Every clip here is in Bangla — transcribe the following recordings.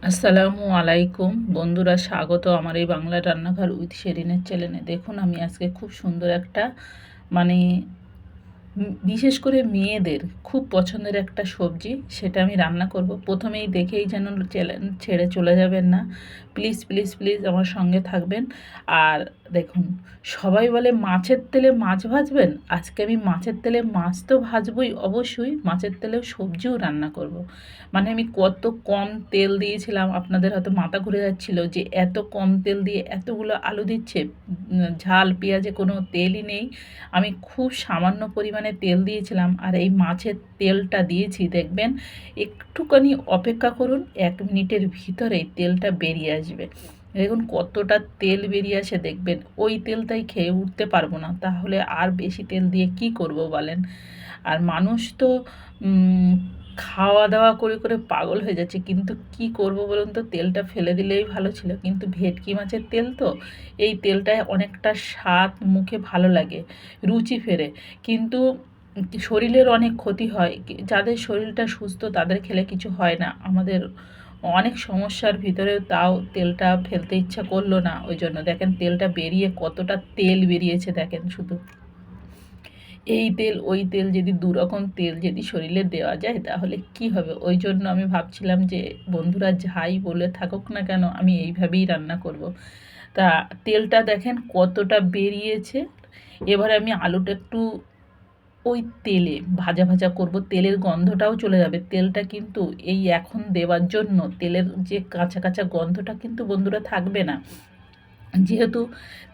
আসসালামু আলাইকুম বন্ধুরা, স্বাগত আমার এই বাংলা রান্নাঘর উইথ শেরিনের চ্যানেলে। দেখুন, আমি আজকে খুব সুন্দর একটা মানে বিশেষ করে মেয়েদের খুব পছন্দের একটা সবজি, সেটা আমি রান্না করব। প্রথমেই দেখেই যেন চ্যানেল ছেড়ে চলে যাবেন না, প্লিজ প্লিজ প্লিজ আমার সঙ্গে থাকবেন। আর দেখুন, সবাই বলে মাছের তেলে মাছ ভাজবেন, আজকে আমি মাছের তেলে মাছ তো ভাজবই, অবশ্যই মাছের তেলেও সবজিও রান্না করব। মানে আমি কত কম তেল দিয়েছিলাম, আপনাদের হয়তো মাথা ঘুরে যাচ্ছিল যে এত কম তেল দিয়ে এতগুলো আলু দিচ্ছে, ঝাল পেঁয়াজে কোনো তেলই নেই। আমি খুব সামান্য পরিমাণে তেল দিয়েছিলাম, আর এই মাছের তেলটা দিয়েছি। দেখবেন একটুখানি অপেক্ষা করুন, 1 মিনিটের ভিতরেই তেলটা বেরিয়ে আসবে। দেখুন কতটা তেল বেরিয়ে আসে, দেখবেন ওই তেলটাই খেয়ে উঠতে পারবো না, তাহলে আর বেশি তেল দিয়ে কি করব বলেন। আর মানুষ তো খাওয়া দাওয়া করে করে পাগল হয়ে যাচ্ছে, কিন্তু কি করব বলুন তো, তেলটা ফেলে দিলেই ভালো ছিল। কিন্তু ভেটকি মাছের তেল তো, এই তেলটায় অনেকটা স্বাদ, মুখে ভালো লাগে, রুচি ফেরে। কিন্তু শরীরের অনেক ক্ষতি হয়। যাদের শরীরটা সুস্থ তাদের খেলে কিছু হয় না, আমাদের অনেক সমস্যার ভিতরেও তাও তেলটা ফেলতে ইচ্ছা করলো না। ওই জন্য দেখেন তেলটা বেরিয়ে কতটা তেল বেরিয়েছে, দেখেন শুধু। এই তেল ওই তেল, যদি দুরকম তেল যদি শরীরে দেওয়া যায় তাহলে কি হবে। ওই জন্য আমি ভাবছিলাম যে বন্ধুরা যাই বলে থাকুক না কেন, আমি এইভাবেই রান্না করব। তা তেলটা দেখেন কতটা বেরিয়েছে। এবার আমি আলুটা একটু ওই তেলে ভাজা ভাজা করব, তেলের গন্ধটাও চলে যাবে। তেলটা কিন্তু এই এখন দেওয়ার জন্য তেলের যে কাঁচা কাঁচা গন্ধটা কিন্তু বন্ধুরা থাকবে না, যেহেতু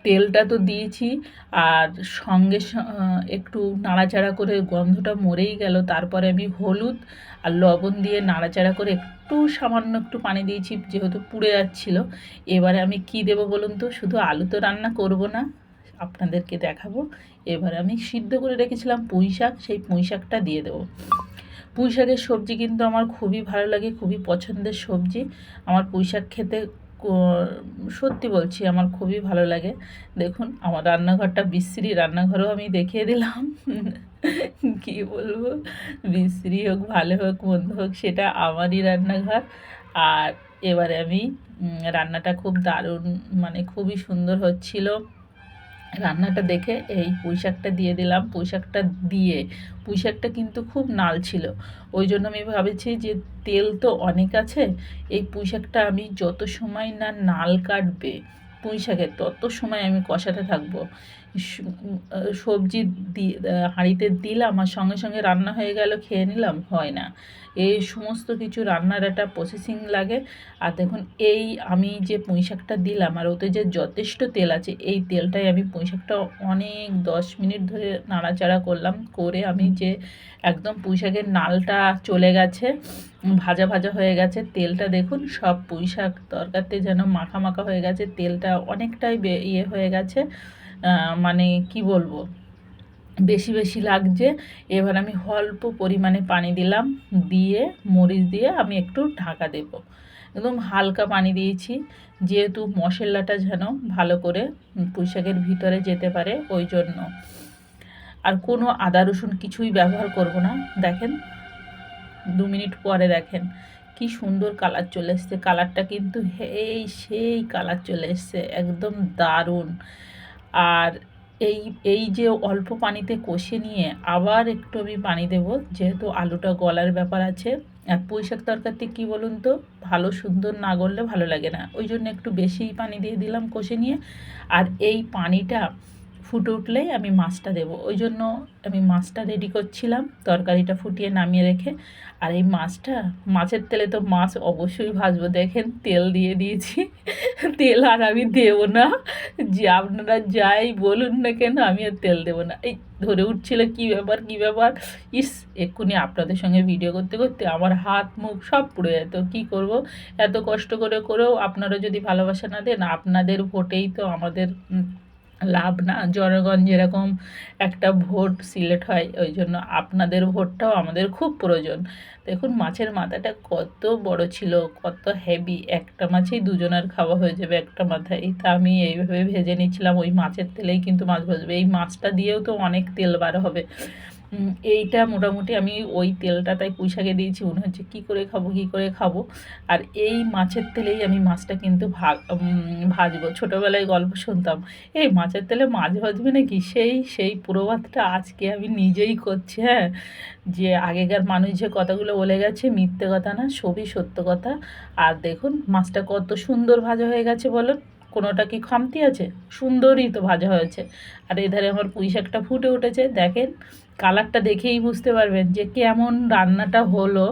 তেলটা তো দিয়েছি। আর সঙ্গে একটু নাড়াচাড়া করে গন্ধটা মরেই গেল, তারপরে আমি হলুদ আর লবণ দিয়ে নাড়াচাড়া করে একটু সামান্য একটু পানি দিয়েছি, যেহেতু পুড়ে যাচ্ছিল। এবারে আমি কি দেব বলুন তো, শুধু আলু তো রান্না করব না, আপনাদেরকে দেখাবো। এবার আমি সিদ্ধ করে রেখেছিলাম পুঁই শাক, সেই পুঁই শাকটা দিয়ে দেবো। পুঁই শাকের সবজি কিন্তু আমার খুবই ভালো লাগে, খুবই পছন্দের সবজি। আমার পুঁই শাক খেতে সত্যি বলছি আমার খুবই ভালো লাগে। দেখুন আমার রান্নাঘরটা বিশ্রী, রান্নাঘরও আমি দেখিয়ে দিলাম। কি বলবো, বিশ্রী হোক ভালো হোক মন্দ হোক, সেটা আমারই রান্নাঘর। আর এবারে আমি রান্নাটা খুব দারুণ, মানে খুবই সুন্দর হচ্ছিল। রান্নাটা দেখে এই পুঁই শাকটা দিয়ে দিলাম। পুঁই শাকটা দিয়ে, পুঁই শাকটা কিন্তু খুব নাল ছিল, ওই জন্য আমি ভাবেছি যে তেল তো অনেক আছে, এই পুঁই শাকটা আমি যত সময় না নাল কাটবে পুঁই শাকের, তত সময় আমি কষাতে থাকবো। সবজি হাঁড়িতে দিলাম আর সঙ্গে সঙ্গে রান্না হয়ে গেল, খেয়ে নিলাম, হয় না। এই সমস্ত কিছু রান্নার একটা প্রসেসিং লাগে। আর দেখুন এই আমি যে পুঁই শাকটা দিলাম, আর ওতে যে যথেষ্ট তেল আছে, এই তেলটাই আমি পুঁই শাকটা অনেক 10 মিনিট ধরে নাড়াচাড়া করলাম, করে আমি যে একদম পুঁই শাকের নালটা চলে গেছে, ভাজা ভাজা হয়ে গেছে। তেলটা দেখুন সব পুঁই শাক তরকারিতে যেন মাখা মাখা হয়ে গেছে, তেলটা অনেকটাই ইয়ে হয়ে গেছে, মানে কি বলবো, বেশি বেশি লাগছে। এবার আমি অল্প পরিমাণে পানি দিলাম, দিয়ে মরিচ দিয়ে আমি একটু ঢাকা দেব। একদম হালকা পানি দিয়েছি, যেহেতু মশলাটা যেন ভালো করে পুঁই শাকের ভিতরে যেতে পারে, ওই জন্য। আর কোনো আদা রসুন কিছুই ব্যবহার করব না। দেখেন 2 মিনিট পরে দেখেন কি সুন্দর কালার চলে এসছে, কালারটা কিন্তু সেই কালার চলে এসছে, একদম দারুণ। আর এই এই যে অল্প পানিতে কষে নিয়ে আবার একটু আমি পানি দেব, যেহেতু আলুটা গলার ব্যাপার আছে। আর পুঁই শাক তরকারিতে কী বলুন তো, ভালো সুন্দর না গললে ভালো লাগে না, ওই জন্য একটু বেশিই পানি দিয়ে দিলাম কষে নিয়ে। আর এই পানিটা ফুটে উঠলেই আমি মাছটা দেব, ওই জন্য আমি মাছটা রেডি করছিলাম, তরকারিটা ফুটিয়ে নামিয়ে রেখে। আর এই মাছটা, মাছের তেলে তো মাছ অবশ্যই ভাজবো। দেখেন তেল দিয়ে দিয়েছি, তেল আর আমি দেবো না, যে আপনারা যাই বলুন না কেন আমি আর তেল দেবো না। এই ধরে উঠছিল কী ব্যাপার কী ব্যাপার, ইস এক্ষুনি আপনাদের সঙ্গে ভিডিও করতে করতে আমার হাত মুখ সব পুড়ে যেত। কী করব, এত কষ্ট করে করেও আপনারা যদি ভালোবাসা না দেন, আপনাদের ভোটেই তো আমাদের লাভ না। জনগণ যেরকম একটা ভোট সিলেক্ট হয়, ওই জন্য আপনাদের ভোটটাও আমাদের খুব প্রয়োজন। দেখুন মাছের মাথাটা কত বড় ছিল, কত হেভি, একটা মাছেই দুজনের খাওয়া হয়ে যাবে একটা মাথায়। তা আমি এইভাবে ভেজে নিচ্ছিলাম, ওই মাছের তেলেই কিন্তু মাছ ভাজবে, এই মাছটা দিয়েও তো অনেক তেল বার হবে। এইটা মোটামুটি আমি ওই তেলটা তাই পুঁই শাকে দিয়েছি, মনে হচ্ছে কী করে খাবো কী করে খাবো। আর এই মাছের তেলেই আমি মাছটা কিন্তু ভাজবো। ছোটোবেলায় গল্প শুনতাম, এই মাছের তেলে মাছ ভাজবে নাকি, সেই প্রবাদটা আজকে আমি নিজেই করছি। হ্যাঁ, যে আগেকার মানুষ যে কথাগুলো বলে গেছে মিথ্যে কথা না, সবই সত্য কথা। আর দেখুন মাছটা কত সুন্দর ভাজা হয়ে গেছে বলুন, কোনোটা কি খামতি আছে? সুন্দরই তো ভাজা হয়েছে। আর এধারে আমার পুঁই শাকটা ফুটে উঠেছে, দেখেন কালারটা দেখেই বুঝতে পারবেন যে কেমন রান্নাটা হলো।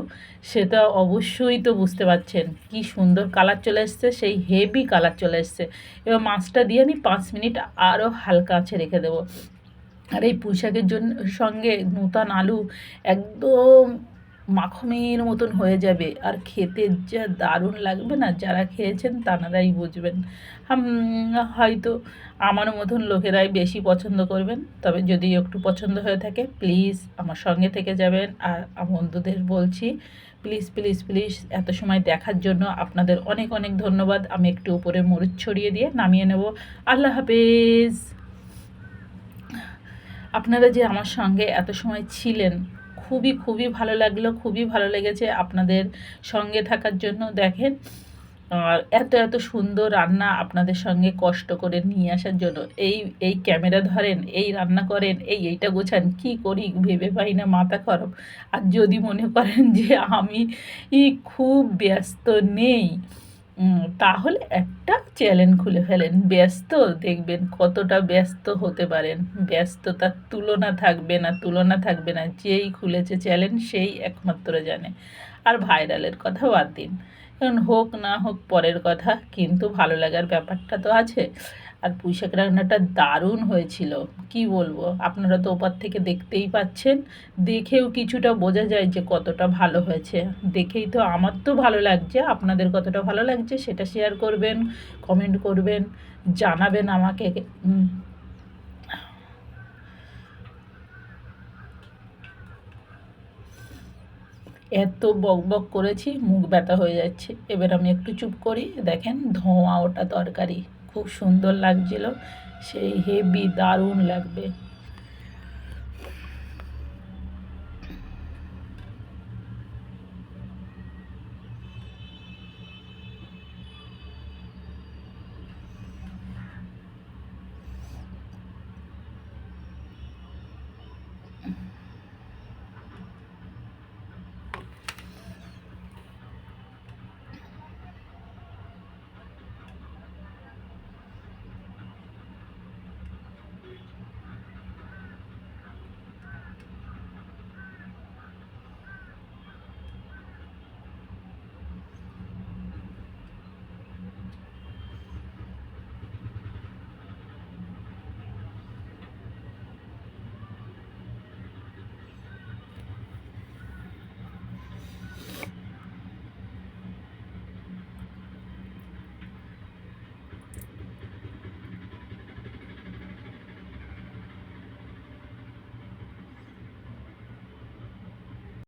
সেটা অবশ্যই তো বুঝতে পারছেন কি সুন্দর কালার চলে এসছে, সেই হেভি কালার চলে এসছে। এবার মাছটা দিয়ে আমি 5 মিনিট আরও হালকা আঁচে রেখে দেবো। আর এই পুঁই শাকের সঙ্গে নূতন আলু একদম মাখনের মতন হয়ে যাবে, আর খেতে যা দারুণ লাগবে না, যারা খেয়েছেন তানারাই বুঝবেন। হয়তো আমার মতন লোকেরাই বেশি পছন্দ করবেন, তবে যদি একটু পছন্দ হয়ে থাকে প্লিজ আমার সঙ্গে থেকে যাবেন। আর বন্ধুদের বলছি প্লিজ প্লিজ প্লিজ, এত সময় দেখার জন্য আপনাদের অনেক অনেক ধন্যবাদ। আমি একটু উপরে মরিচ ছড়িয়ে দিয়ে নামিয়ে নেব। আল্লাহ হাফেজ। আপনারা যে আমার সঙ্গে এত সময় ছিলেন, খুবই খুবই ভালো লাগলো, খুবই ভালো লেগেছে আপনাদের সঙ্গে থাকার জন্য। দেখেন, আর এত এত সুন্দর রান্না আপনাদের সঙ্গে কষ্ট করে নিয়ে আসার জন্য, এই এই ক্যামেরা ধরেন, এই রান্না করেন, এইটা গোছান, কি করি ভেবে পাই না, মাথা খারাপ। আর যদি মনে করেন যে আমি খুব ব্যস্ত নেই, তাহলে একটা চ্যানেল খুলে ফেলেন ব্যস্ত, দেখবেন কতটা ব্যস্ত হতে পারেন। ব্যস্ততার তুলনা থাকবে না, তুলনা থাকবে না। যেই খুলেছে চ্যানেল সেই একমাত্র জানে। আর ভাইরালের কথা বাদ দিন, কারণ হোক না হোক পরের কথা, কিন্তু ভালো লাগার ব্যাপারটা তো আছে। আর পুঁই শাক রান্নাটা দারুণ হয়েছিল, কি বলবো, আপনারা তো ওপার থেকে দেখতেই পাচ্ছেন, দেখেও কিছুটা বোঝা যায় যে কতটা ভালো হয়েছে। দেখেই তো আমার তো ভালো লাগছে, আপনাদের কতটা ভালো লাগছে সেটা শেয়ার করবেন, কমেন্ট করবেন, জানাবেন আমাকে। এত বক বক করেছি, মুখ ব্যথা হয়ে যাচ্ছে, এবার আমি একটু চুপ করি। দেখেন ধোঁয়া ওটা তরকারি খুব সুন্দর লাগছিল, সেই হেভি দারুণ লাগবে।